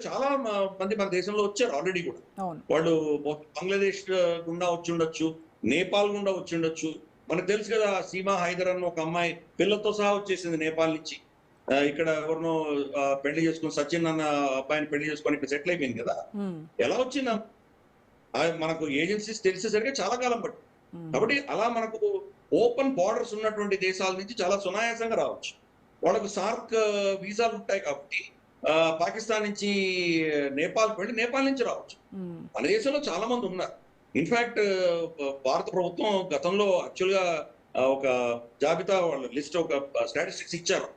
చాలా మంది మన దేశంలో వచ్చారు ఆల్రెడీ కూడా. అవును. వాళ్ళు బంగ్లాదేశ్ గుండా వచ్చుండొచ్చు, నేపాల్ గుండా వచ్చుండొచ్చు. మనకు తెలుసు కదా! సీమా హైదర్ అన్న ఒక అమ్మాయి పిల్లలతో సహా వచ్చేసింది నేపాల్ నుంచి. ఇక్కడ ఎవరినో పెళ్లి చేసుకొని సచిన్ అన్న అబ్బాయిని పెళ్లి చేసుకొని ఇక్కడ సెటిల్ అయిపోయింది కదా! హ్మ్. ఎలా వచ్చింది మనకు ఏజెన్సీస్ తెలిసేసరికి చాలా కాలం పట్టింది. హ్మ్. కాబట్టి అలా మనకు ఓపెన్ బోర్డర్స్ ఉన్నటువంటి దేశాల నుంచి చాలా సునాయాసంగా రావచ్చు. వాళ్ళకు సార్క్ వీసాలు ఉంటాయి కాబట్టి పాకిస్తాన్ నుంచి నేపాల్‌కి వెళ్లి నేపాల్ నుంచి రావచ్చు. హ్మ్. మన దేశంలో చాలా మంది ఉన్నారు. ఇన్‌ఫాక్ట్ భారత ప్రభుత్వం గతంలో యాక్చువల్‌గా ఒక జాబితా వాళ్ళ లిస్ట్ ఒక స్టాటిస్టిక్స్ ఇచ్చారు.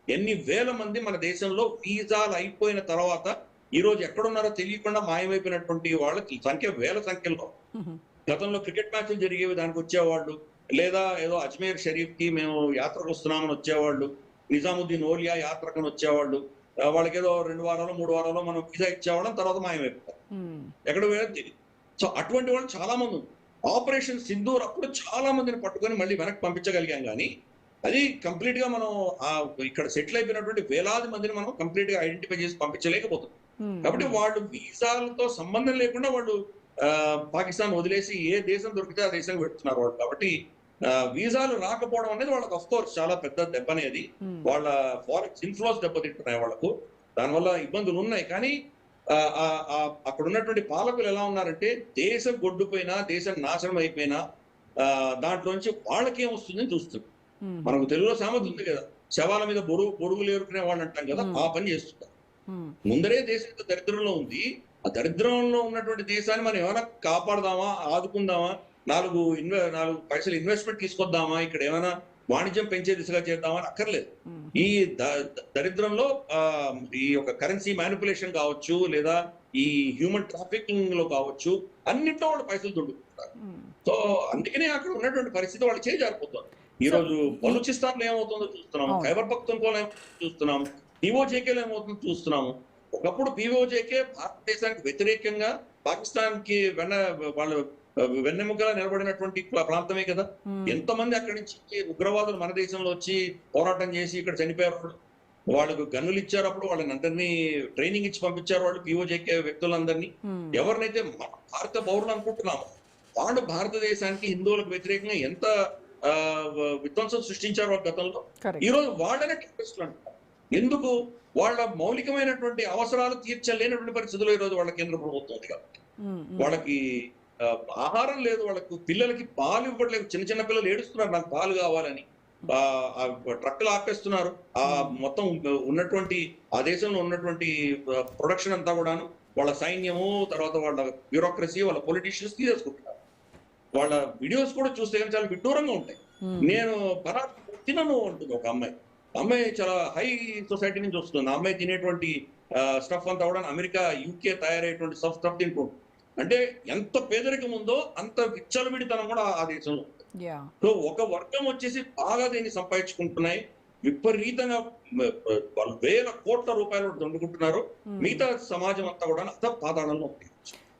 ఎన్ని వేల మంది మన దేశంలో వీసాలు అయిపోయిన తర్వాత ఈరోజు ఎక్కడున్నారో తెలియకుండా మాయమైపోయినటువంటి వాళ్ళకి సంఖ్య వేల సంఖ్యలో. హుహు. గతంలో క్రికెట్ మ్యాచ్‌లు జరిగేవి దానికొచ్చేవాళ్ళు. లేదా ఏదో అజ్మీర్ షరీఫ్‌కి మేము యాత్రకొస్తున్నామని వచ్చేవాళ్ళు. నిజాముద్దీన్ ఓలియా యాత్రకని వచ్చేవాళ్ళు. వాళ్ళకేదో 2 వారాలో, 3 వారాలో మనం వీసా ఇచ్చేవాళ్ళం. తర్వాత మాయమైపోతారు. హ్మ్. ఎక్కడికి పోయారో తెలీదు. సో, అటువంటి వాళ్ళు చాలా మంది ఉన్నారు. ఆపరేషన్ సింధూర్ అప్పుడు చాలా మందిని పట్టుకొని మళ్ళీ వెనక్కి పంపించగలిగాం గానీ, అది కంప్లీట్‌గా మనం ఇక్కడ సెటిల్ అయిపోయినటువంటి వేలాది మందిని మనం కంప్లీట్‌గా ఐడెంటిఫై చేసి పంపించలేకపోతున్నాం. హ్మ్. కాబట్టి హ్మ్. వాళ్ళు వీసాలతో సంబంధం లేకుండా వాళ్ళు పాకిస్తాన్ వదిలేసి ఏ దేశం దొరికితే ఆ దేశానికి పెడుతున్నారు వాళ్ళు. కాబట్టి వీసాలు రాకపోవడం అనేది వాళ్ళకి ఆఫ్‌కోర్స్ చాలా పెద్ద దెబ్బనేది. హ్మ్. వాళ్ళ ఫారెక్స్ ఇన్‌ఫ్లోస్ దెబ్బతింటున్నాయి వాళ్ళకు. దానివల్ల ఇబ్బందులున్నాయి. కానీ అక్కడున్నటువంటి పాలకులు ఎలా ఉన్నారంటే దేశం గొడ్డుపోయినా, దేశం నాశనం అయిపోయినా దాంట్లోంచి వాళ్ళకేమొస్తుందని చూస్తున్నారు. హ్మ్. మనకు తెలుగులో సామెత ఉంది కదా! శవాల మీద బొరుగులు ఏరుకునే వాళ్ళు అంటాం కదా! హ్మ్. ఆ పని చేస్తున్నారు. హ్మ్. ముందరే దేశం ఇంత దరిద్రంలో ఉంది. ఆ దరిద్రంలో ఉన్నటువంటి దేశాన్ని మనం ఏమైనా కాపాడదామా? ఆదుకుందామా? 4 పైసలు ఇన్వెస్ట్‌మెంట్ తీసుకొద్దామా? ఇక్కడ ఏమైనా వాణిజ్యం పెంచే దిశగా చేద్దామా అని అక్కర్లేదు. హ్మ్. ఈ ద దరిద్రంలో ఈ యొక్క కరెన్సీ మానిప్యులేషన్ కావచ్చు, లేదా ఈ హ్యూమన్ ట్రాఫికింగ్‌లో కావచ్చు, అన్నిట్లో వాళ్ళు పైసలు దుడుకుతున్నారు. హ్మ్. సో, అందుకనే అక్కడ ఉన్నటువంటి పరిస్థితి వాళ్ళకి చేజారిపోతుంది. సో, ఈరోజు ఈ బలూచిస్తాన్‌లో ఏమవుతుందో చూస్తున్నాము. అవును. ఖైబర్ పఖ్తూన్‌ఖోలో ఏమవుతుందో చూస్తున్నాము. పీఓజేకేలో ఏమవుతుందో చూస్తున్నాము. ఒకప్పుడు పీఓజేకే భారతదేశానికి వ్యతిరేకంగా పాకిస్తాన్‌కి వాళ్ళు వెన్నెముకగా నిలబడినటువంటి ప్రాంతమే కదా! హ్మ్. ఎంతమంది అక్కడి నుంచి ఉగ్రవాదులు మన దేశంలో వచ్చి పోరాటం చేసి ఇక్కడ చనిపోయారు. వాళ్ళకు గన్నులిచ్చారు అప్పుడు. వాళ్ళనందరినీ ట్రైనింగ్ ఇచ్చి పంపించారు వాళ్ళు పీఓజేకే వ్యక్తులందరినీ. హ్మ్. ఎవరినైతే మన భారత పౌరులు అనుకుంటున్నామో, వాళ్ళు భారతదేశానికి హిందువులకు వ్యతిరేకంగా ఎంత విధ్వంసం సృష్టించారు వాళ్ళు గతంలో. కరెక్ట్. ఈరోజు వాళ్ళనే టెర్రరిస్టులు అంటున్నారు. ఎందుకు? వాళ్ళ మౌలికమైనటువంటి అవసరాలు తీర్చలేనటువంటి పరిస్థితుల్లో ఈరోజు వాళ్ళ కేంద్ర ప్రభుత్వం ఉంది కాబట్టి. హ్మ్. హ్మ్. వాళ్ళకి ఆహారం లేదు. వాళ్ళకు పిల్లలకి పాలు ఇవ్వట్లేదు. చిన్న చిన్న పిల్లలు ఏడుస్తున్నారు నాకు పాలు కావాలని. ట్రక్కులు ఆపేస్తున్నారు. హ్మ్. మొత్తం ఉన్నటువంటి ఆ దేశంలో ఉన్నటువంటి ప్రొడక్షన్ అంతా కూడాను వాళ్ళ సైన్యము, తర్వాత వాళ్ళ బ్యూరోక్రసీ, వాళ్ళ పొలిటీషియన్స్ తీసేసుకుంటున్నారు. వాళ్ళ వీడియోస్ కూడా చూస్తే గాని చాలా విడ్డూరంగా ఉంటాయి. హ్మ్. నేను పరాటా తినను అంటుంది ఒక అమ్మాయి. అమ్మాయి చాలా హై సొసైటీ నుంచి వస్తుంది. ఆ అమ్మాయి తినేటువంటి స్టఫ్ అంతా కూడా అమెరికా, యూకే తయారయ్యేటువంటి స్టఫ్ తింటూ ఉంటుంది. అంటే ఎంత పేదరికం ఉందో అంత విచ్చలవిడితనం కూడా ఆ దేశంలో ఉంది. యాహ్! సో ఒక వర్గం వచ్చేసి బాగా దీన్ని సంపాదించుకుంటున్నాయి. విపరీతంగా వాళ్ళు వేల కోట్ల రూపాయలు దండుకుంటున్నారు. హ్మ్. మిగతా సమాజం అంతా కూడా అధపాతాళంలో ఉంది.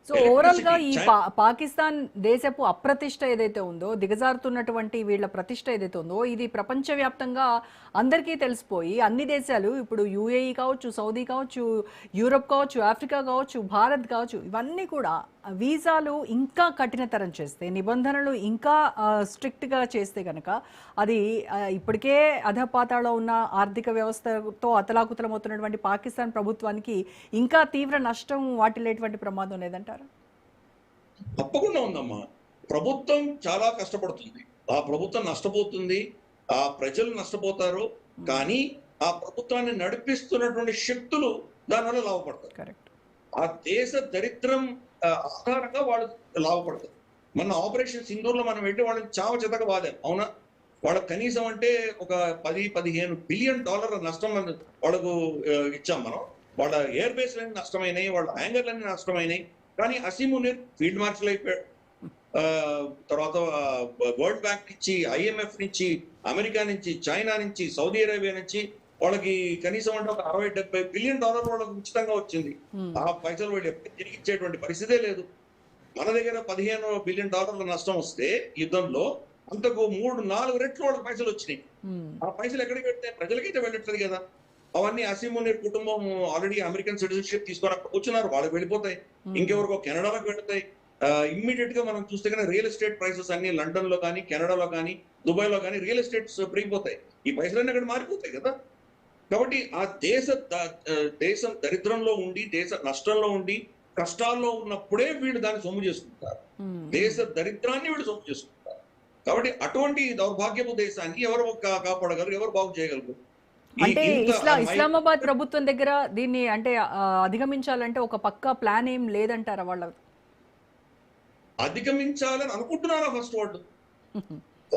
సో ఓవరాల్‌గా ఎలక్ట్రిసిటీ ఈ పాకిస్తాన్ దేశపు అప్రతిష్ట ఏదైతే ఉందో, దిగజారుతున్నటువంటి వీళ్ళ ప్రతిష్ట ఏదైతే ఉందో, ఇది ప్రపంచవ్యాప్తంగా అందరికీ తెలిసిపోయి అన్ని దేశాలు ఇప్పుడు యూఏఈ కావచ్చు, సౌదీ కావచ్చు, యూరప్ కావచ్చు, ఆఫ్రికా కావచ్చు, భారత్ కావచ్చు, ఇవన్నీ కూడా వీసాలు ఇంకా కఠినతరం చేస్తే, నిబంధనలు ఇంకా స్ట్రిక్ట్‌గా చేస్తే గనక అది ఇప్పటికే అధపాతాళంలో ఉన్న ఆర్థిక వ్యవస్థతో అతలాకుతలమవుతున్నటువంటి పాకిస్తాన్ ప్రభుత్వానికి ఇంకా తీవ్ర నష్టం వాటిల్లేటువంటి ప్రమాదం లేదంటారా? తప్పకుండా ఉందమ్మా. ప్రభుత్వం చాలా కష్టపడుతుంది. ఆ ప్రభుత్వం నష్టపోతుంది. ఆ ప్రజలు నష్టపోతారు. హ్మ్. కానీ ఆ ప్రభుత్వాన్ని నడిపిస్తున్నటువంటి శక్తులు దానివల్ల లాభపడతారు. కరెక్ట్. ఆ దేశ దరిద్రం ఆధారంగా వాళ్ళు లాభపడతారు. మొన్న ఆపరేషన్ సింధూర్‌లో మనం వెళ్లి వాళ్ళని చావచితక బాదాం. అవునా? వాళ్ళకి కనీసం అంటే ఒక 10, 15 బిలియన్ డాలర్ల నష్టం వాళ్ళకు ఇచ్చాం మనం. వాళ్ళ ఎయిర్ బేస్‌లన్నీ నష్టమైనయి. వాళ్ళ హ్యాంగర్‌లన్నీ నష్టమైనయి. కానీ అసీం మునీర్ ఫీల్డ్ మార్షల్ అయిపోయాడు. తర్వాత వరల్డ్ బ్యాంక్ నుంచి, ఐఎంఎఫ్ నుంచి, అమెరికా నుంచి, చైనా నుంచి, సౌదీ అరేబియా నుంచి వాళ్ళకి కనీసం అంటే ఒక 60, 70 బిలియన్ డాలర్లు వాళ్ళకి ఉచితంగా వచ్చింది. హ్మ్. ఆ పైసలు వీళ్ళు ఎప్పటికి తిరిగి ఇచ్చేటువంటి పరిస్థితే లేదు. మన దగ్గర 15 బిలియన్ డాలర్ల నష్టం వస్తే యుద్ధంలో అంతకు 3, 4 రెట్లు వాళ్ళకి పైసలు వచ్చినాయి. హ్మ్. ఆ పైసలు ఎక్కడికి వెళ్తాయి? ప్రజలకైతే వెళ్ళట్లేదు కదా! అవన్నీ అసీమునీర్ కుటుంబం ఆల్రెడీ అమెరికన్ సిటిజన్షిప్ తీసుకొని అక్కడ కూర్చున్నారు, వాళ్ళకి వెళ్ళిపోతాయి. ఇంకెవరికో కెనడాలకు వెళ్తాయి. ఇమ్మీడియట్ గా మనం చూస్తే కనుక రియల్ ఎస్టేట్ ప్రైసెస్ అన్ని లండన్ లో కానీ, కెనడాలో కానీ, దుబాయ్ లో కానీ రియల్ ఎస్టేట్స్ పెరిగిపోతాయి. ఈ పైసలన్నీ అక్కడ మారిపోతాయి కదా. కాబట్టి ఆ దేశం దరిద్రంలో ఉండి, దేశ నష్టంలో ఉండి, కష్టాల్లో ఉన్నప్పుడే వీళ్ళు దాన్ని సొమ్ము చేసుకుంటారు. దేశ దరిద్రాన్ని వీళ్ళు సొమ్ము చేసుకుంటారు. కాబట్టి అటువంటి దౌర్భాగ్యపు దేశాన్ని ఎవరు కాపాడగలరు, ఎవరు బాగు చేయగలరు? అంటే ఇస్లామాబాద్ ప్రభుత్వం దగ్గర దీన్ని అంటే అధిగమించాలంటే ఒక పక్కా ప్లాన్ ఏం లేదంటారా వాళ్ళ? అధిగమించాలని అనుకుంటున్నారా ఫస్ట్ వాళ్ళు?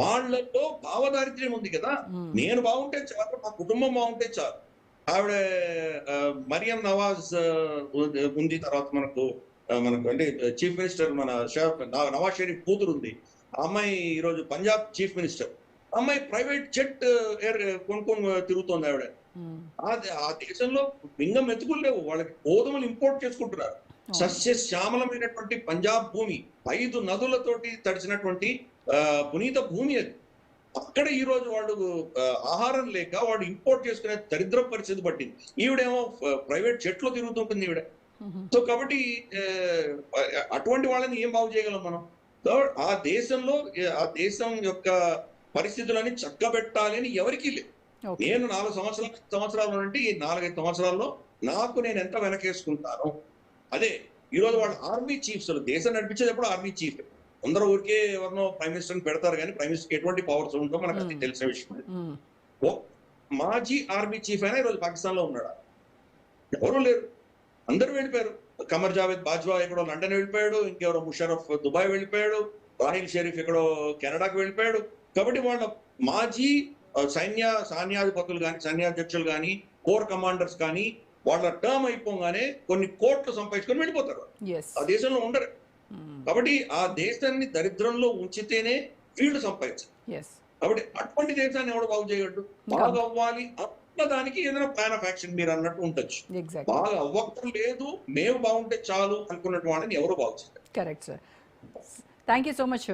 వాళ్ళలో భావదారిద్ర్యం ఉంది కదా. నేను బాగుంటే చాలు, మా కుటుంబం బాగుంటే చాలు. ఆవిడ మరియం నవాజ్ ఉంది, తర్వాత మనకు అంటే చీఫ్ మినిస్టర్ మన నవాజ్ షరీఫ్ కూతురు ఉంది. ఆ అమ్మాయి ఈరోజు పంజాబ్ చీఫ్ మినిస్టర్. అమ్మాయి ప్రైవేట్ జెట్ కొనుక్కొని తిరుగుతోంది ఆవిడ. ఆ దేశంలో లింగం మెతుకులు లేవు, వాళ్ళకి గోధుమలు ఇంపోర్ట్ చేసుకుంటున్నారు. సస్యశ్యామలమైనటువంటి పంజాబ్ భూమి, 5 నదులతోటి తడిచినటువంటి పునీత భూమి అది. అక్కడ ఈ రోజు వాళ్ళు ఆహారం లేక వాళ్ళు ఇంపోర్ట్ చేసుకునే దరిద్ర పరిస్థితి పట్టింది. ఈవిడేమో ప్రైవేట్ జెట్లో తిరుగుతుంటుంది ఈవిడ. సో కాబట్టి అటువంటి వాళ్ళని ఏం బాగు చేయగలం మనం? ఆ దేశంలో ఆ దేశం యొక్క పరిస్థితులని చక్కబెట్టాలి అని ఎవరికీ లేదు. నేను 4 సంవత్సరాలు అంటే ఈ 4-5 సంవత్సరాల్లో నాకు నేను ఎంత వెనకేసుకుంటాను. అదే ఈరోజు వాళ్ళ ఆర్మీ చీఫ్స్, దేశం నడిపించేది ఎప్పుడు ఆర్మీ చీఫ్. అందరూ ఊరికే ఎవరినో ప్రైమ్ మినిస్టర్ పెడతారు, కానీ ప్రైమ్ మినిస్టర్కి ఎటువంటి పవర్స్ ఉందో మనకు అది తెలిసిన విషయం. మాజీ ఆర్మీ చీఫ్ అయినా ఈరోజు పాకిస్తాన్ లో ఉన్నాడా? ఎవరు లేరు, అందరూ వెళ్ళిపోయారు. కమర్ జావేద్ బాజ్వా ఎక్కడో లండన్ వెళ్ళిపోయాడు, ఇంకెవరో ముషరఫ్ దుబాయ్ వెళ్ళిపోయాడు, రాహిల్ షరీఫ్ ఎక్కడో కెనడాకి వెళ్ళిపోయాడు. కాబట్టి వాళ్ళ మాజీ సైన్యాధిపతులు కానీ, సైన్యాధ్యక్షులు కానీ, కోర్ కమాండర్స్ కానీ వాళ్ళ టర్మ్ అయిపోగానే కొన్ని కోట్లు సంపాదించుకొని వెళ్ళిపోతారు. ఆ దేశంలో ఉండరు. కాబట్టి ఆ దేశాన్ని దరిద్రంలో ఉంచితేనే వీళ్ళు సంపాదించారు. కాబట్టి అటువంటి దేశాన్ని ఎవడు బాగు చేయగలడు? బాగా అవ్వాలి అన్నదానికి ఏదైనా ప్లాన్ ఆఫ్ యాక్షన్ మీరు అన్నట్టు ఉండొచ్చు. బాగా అవ్వక్కర్ లేదు, మేము బాగుంటే చాలు అనుకున్నట్టు వాళ్ళని ఎవరు బాగు చేయరు. Correct sir. Thank you so much.